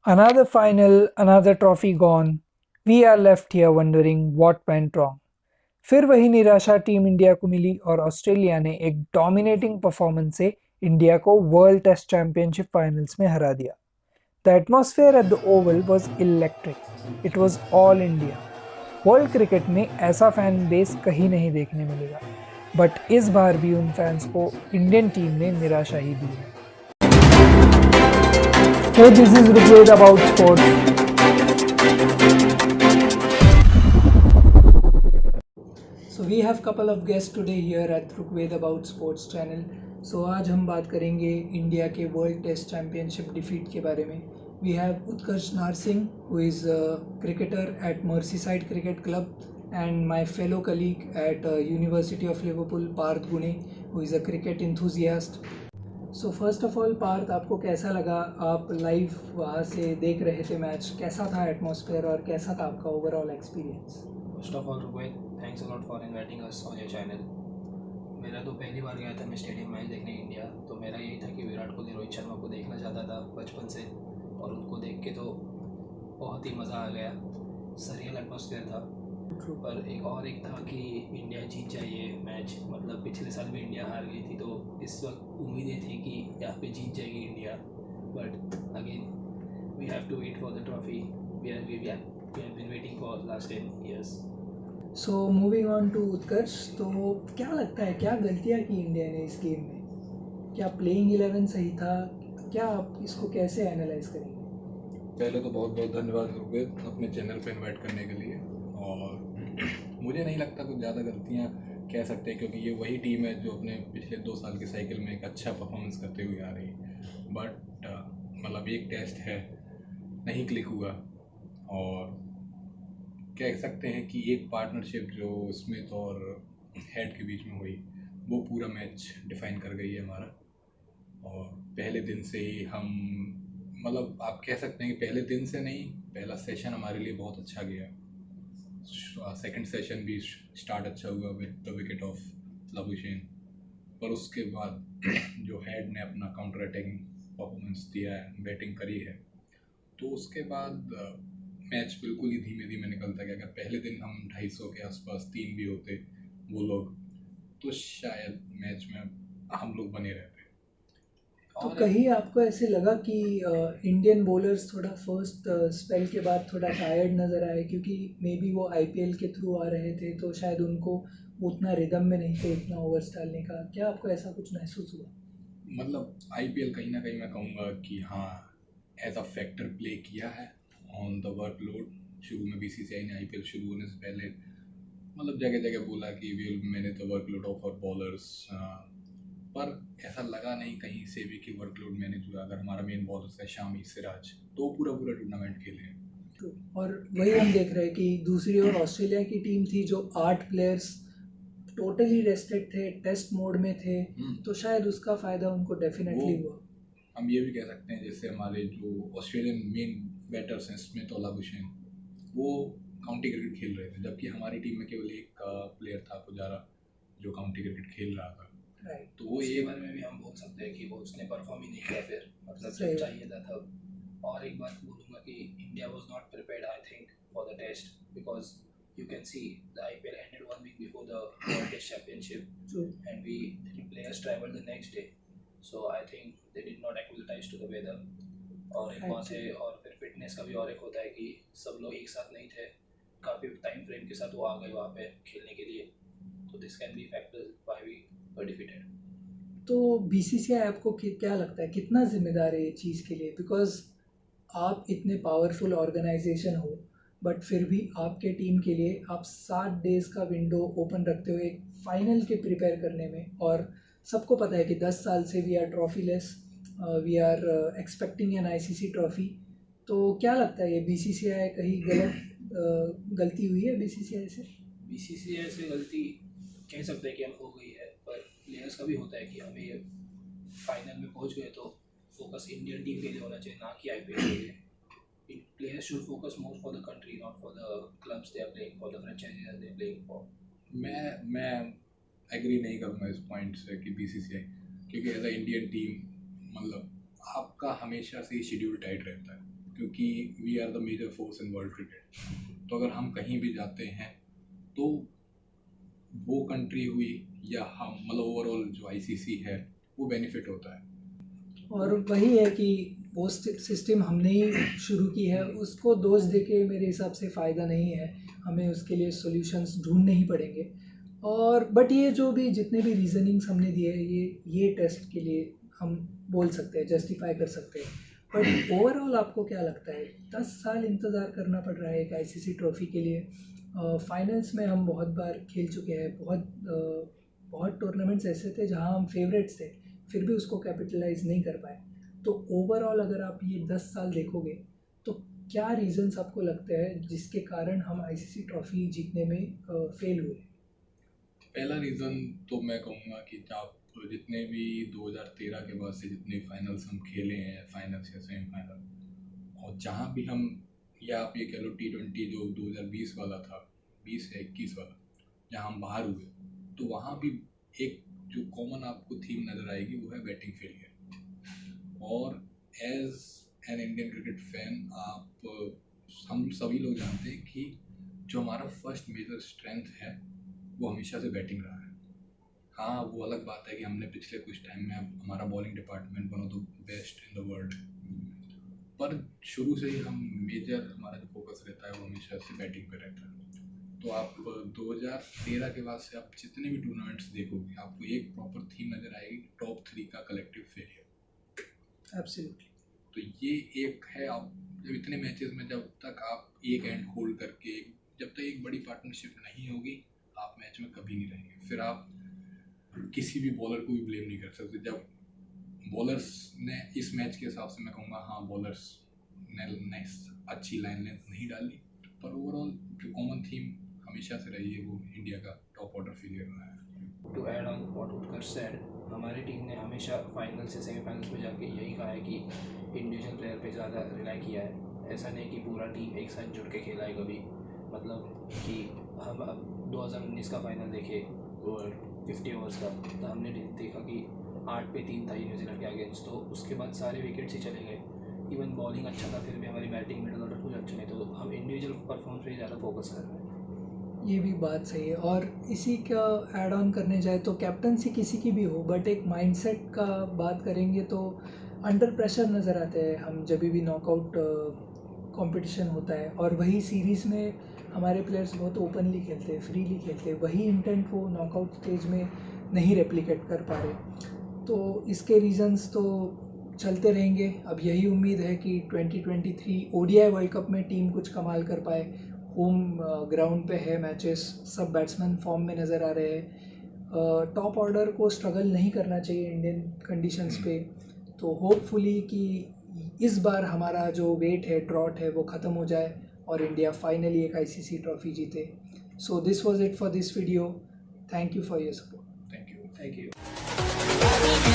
Another final, another trophy gone. We are left here wondering what went wrong. फिर वही निराशा team India को मिली और ऑस्ट्रेलिया ने एक डोमिनेटिंग परफॉर्मेंस से इंडिया को वर्ल्ड टेस्ट चैंपियनशिप फाइनल्स में हरा दिया. The atmosphere at the Oval was electric. It was all India. World cricket में ऐसा फैन बेस कहीं नहीं देखने मिलेगा. बट इस बार भी उन फैंस को इंडियन टीम ने निराशा ही दी है. Hey, this is Rigved about sports. So we have couple of guests today here at Rigved about sports channel. So आज हम बात करेंगे इंडिया के वर्ल्ड टेस्ट चैंपियनशिप डिफीट के बारे में. We have Utkarsh Narsingh, who is a cricketer at Merseyside Cricket Club, and my fellow colleague at University of Liverpool, Parth Gune, who is a cricket enthusiast. So first of all Parth, आपको कैसा लगा? आप live वहाँ से देख रहे थे match, कैसा था एटमॉस्फेयर और कैसा था आपका overall experience? First of all Rohit, thanks a lot for inviting us on your channel. मेरा तो पहली बार गया था मैं स्टेडियम मैच देखने इंडिया. तो मेरा यही था कि विराट कोहली, रोहित शर्मा को देखना चाहता था बचपन से, और उनको देख के तो बहुत ही मज़ा आ गया. सरियल एटमॉस्फेयर था. पर एक था कि इंडिया जीत जाए ये मैच. मतलब पिछले साल भी इंडिया हार गई थी, तो इस वक्त उम्मीदें थी कि यहाँ पे जीत जाएगी India. But again we have to wait for the trophy. We have been waiting for last 10 years. So moving on to Utkarsh, तो क्या लगता है, क्या गलतियाँ की इंडिया ने इस गेम में? क्या प्लेइंग 11 सही था? क्या आप इसको कैसे एनालाइज करेंगे? पहले तो बहुत बहुत धन्यवाद गुरप्रीत अपने चैनल पे इनवाइट करने के लिए. और मुझे नहीं लगता कुछ ज़्यादा गलतियाँ कह सकते हैं, क्योंकि ये वही टीम है जो अपने पिछले 2 साल के साइकिल में एक अच्छा परफॉर्मेंस करते हुए आ रही है. बट मतलब एक टेस्ट है, नहीं क्लिक हुआ. और कह सकते हैं कि एक पार्टनरशिप जो स्मिथ और हेड के बीच में हुई, वो पूरा मैच डिफाइन कर गई है हमारा. और पहले दिन से ही हम, मतलब आप कह सकते हैं कि पहले दिन से नहीं, पहला सेशन हमारे लिए बहुत अच्छा गया. सेकंड सेशन भी स्टार्ट अच्छा हुआ with the wicket of Labuschagne. पर उसके बाद जो हेड ने अपना काउंटर अटैकिंग परफॉर्मेंस दिया है, बैटिंग करी है, तो उसके बाद मैच बिल्कुल ही धीमे धीमे निकलता गया. अगर पहले दिन हम 250 के आसपास 3 भी होते वो लोग, तो शायद मैच में हम लोग बने रहते. तो कहीं आपको ऐसे लगा कि इंडियन बॉलर्स थोड़ा फर्स्ट स्पेल के बाद थोड़ा टायर्ड नज़र आए, क्योंकि मे बी वो आईपीएल के थ्रू आ रहे थे, तो शायद उनको उतना रिदम में नहीं थे इतना ओवर्स डालने का? क्या आपको ऐसा कुछ महसूस हुआ? मतलब आईपीएल कहीं ना कहीं मैं कहूँगा कि हाँ, एज अ फैक्टर प्ले किया है ऑन द वर्कलोड. शुरू में बीसीसीआई ने आईपीएल शुरू होने से पहले मतलब जगह जगह बोला कि we will manage the workload of our bowlers. पर ऐसा लगा नहीं कहीं से भी कि वर्कलोड मैनेज हुआ. अगर हमारा मेन बॉलर है शामी सिराज, तो पूरा पूरा टूर्नामेंट खेले. और वही हम देख रहे हैं कि दूसरी ओर ऑस्ट्रेलिया की टीम थी जो 8 प्लेयर्स टोटली रेस्टेड थे, टेस्ट मोड में थे, तो शायद उसका फ़ायदा उनको डेफिनेटली हुआ. हम ये भी कह सकते हैं जैसे हमारे जो ऑस्ट्रेलियन मेन बैटर्स हैं स्मिथ और लाबुशेन, वो काउंटी क्रिकेट खेल रहे थे, जबकि हमारी टीम में केवल एक प्लेयर था पुजारा जो काउंटी क्रिकेट खेल रहा था. राइट. तो वो ये बारे में भी हम बोल सकते हैं कि वो उसने परफॉर्म ही नहीं किया फिर, मतलब जब चाहिए था तब. और एक बात बोलूँगा कि India was not prepared I think for the test, because you can see the IPL ended 1 week before the World Test Championship. True. And the players traveled the next day, so I think they did not acclimatize to the weather. और एक बात है, और फिर fitness का भी और एक होता है कि सब लोग एक साथ नहीं थे, काफ़ी टाइम फ्रेम के साथ वो आ गए वहाँ पे खेलने के लिए. तो this can be factors why we were defeated. तो बीसीसीआई आपको क्या लगता है कितना जिम्मेदार है ये चीज़ के लिए? बिकॉज आप इतने पावरफुल ऑर्गेनाइजेशन हो, बट फिर भी आपके टीम के लिए आप 7 डेज़ का विंडो ओपन रखते हो एक फाइनल के प्रिपेयर करने में. और सबको पता है कि 10 साल से we are trophyless, we are expecting an ICC trophy. तो क्या लगता है ये बीसीसीआई कहीं गलती हुई है बीसीसीआई से? बीसीसीआई से गलती कह सकते हैं कि हम हो गई है, पर प्लेयर्स का भी होता है कि हमें ये फाइनल में पहुंच गए तो फोकस इंडियन टीम के लिए होना चाहिए, ना कि आईपीएल के लिए. Players should focus more for the country, not for the clubs they are playing for, the franchises they are playing for. मैं एग्री नहीं करूँगा इस पॉइंट से कि बीसीसीआई, क्योंकि एज अ इंडियन टीम मतलब आपका हमेशा से ही शेड्यूल टाइट रहता है. क्योंकि we are the major force in world cricket. तो अगर हम कहीं भी जाते हैं तो वो कंट्री हुई या हम मतलब ओवरऑल जो आईसीसी है वो बेनिफिट होता है। और वही है कि वो सिस्टम हमने ही शुरू की है, उसको दोष देके मेरे हिसाब से फ़ायदा नहीं है, हमें उसके लिए सॉल्यूशंस ढूंढने ही पड़ेंगे। और बट ये जो भी जितने भी रीजनिंग्स हमने दिए हैं ये टेस्ट के लिए हम बोल सकते हैं, जस्टिफाई कर सकते हैं। बट ओवरऑल आपको क्या लगता है 10 साल इंतज़ार करना पड़ रहा है एक आईसीसी ट्रॉफ़ी के लिए? फाइनल्स में हम बहुत बार खेल चुके हैं, बहुत टूर्नामेंट्स ऐसे थे जहां हम फेवरेट्स थे, फिर भी उसको कैपिटलाइज नहीं कर पाए। तो ओवरऑल अगर आप ये 10 साल देखोगे तो क्या रीजंस आपको लगते हैं जिसके कारण हम आईसीसी ट्रॉफी जीतने में फेल हुए? पहला रीज़न तो मैं कहूँगा कि आप जितने भी 2013 के बाद से जितने फाइनल्स हम खेले हैं, फाइनल्स या सेमीफाइनल, और जहाँ भी हम, या आप ये कह लो T20 जो 2020 वाला था, 20 या 21 वाला, जहाँ हम बाहर हुए, तो वहाँ भी एक जो कॉमन आपको थीम नज़र आएगी वो है बैटिंग फेलियर। और as an Indian cricket fan हम सभी लोग जानते हैं कि जो हमारा फर्स्ट मेजर स्ट्रेंथ है वो हमेशा से बैटिंग रहा है। हाँ, वो अलग बात है कि हमने पिछले कुछ टाइम में हमारा bowling department one of the best in the world, पर शुरू से ही हमारा जो फोकस रहता है वो हमेशा से बैटिंग पे रहता है। तो आप 2013 के बाद से आप जितने भी टूर्नामेंट्स देखोगे आपको एक प्रॉपर थीम नज़र आएगी, टॉप 3 का कलेक्टिव फेलियर। एब्सोल्युटली। तो ये एक है, आप जब इतने मैचेस में जब तक आप एक एंड होल्ड करके, जब तक एक बड़ी पार्टनरशिप नहीं होगी आप मैच में कभी नहीं रहेंगे। फिर आप किसी भी बॉलर को भी ब्लेम नहीं कर सकते। जब बॉलर्स ने इस मैच के हिसाब से मैं कहूँगा हाँ बॉलर्स ने अच्छी लाइन लेंथ नहीं डाली, पर ओवरऑल जो कॉमन थीम हमेशा से रही है वो इंडिया का टॉप ऑर्डर फेलियर रहा है। To add on what Utkarsh said, हमारी टीम ने हमेशा फाइनल से सेमीफाइनल्स में जाके यही कहा है कि इंडिविजुअल प्लेयर पे ज़्यादा रिलाई किया है। ऐसा नहीं कि पूरा टीम एक साथ जुड़ के खेला है कभी। मतलब कि हम अब 2019 का फाइनल देखे 50 ओवर्स का, तो हमने देखा कि 8 पे 3 था न्यूजीलैंड के अगेंस्ट, तो उसके बाद सारे विकेट्स ही चले गए। इवन बॉलिंग अच्छा था फिर भी हमारी बैटिंग मिडल ऑर्डर कुछ अच्छा नहीं, तो हम इंडिविजुअल परफॉर्मेंस पे ज़्यादा फोकस कर रहे हैं। ये भी बात सही है। और इसी का ऐड ऑन करने जाए तो कैप्टनसी किसी की भी हो, बट एक माइंडसेट का बात करेंगे तो अंडर प्रेशर नज़र आते हैं हम जब भी नॉकआउट कंपटीशन होता है, और वही सीरीज़ में हमारे प्लेयर्स बहुत ओपनली खेलते हैं, फ्रीली खेलते हैं, वही इंटेंट वो नॉकआउट स्टेज में नहीं रेप्लिकेट कर पा रहे। तो इसके रीजंस तो चलते रहेंगे। अब यही उम्मीद है कि 2023 ओडीआई वर्ल्ड कप में टीम कुछ कमाल कर पाए। होम ग्राउंड पे है मैचेस, सब बैट्समैन फॉर्म में नज़र आ रहे हैं, टॉप ऑर्डर को स्ट्रगल नहीं करना चाहिए इंडियन कंडीशंस पे। तो होपफुली कि इस बार हमारा जो वेट है, ड्रॉट है, वो ख़त्म हो जाए और इंडिया फाइनली एक आईसीसी ट्रॉफी जीते। So this was it for this video. Thank you for your support. Thank you. Thank you.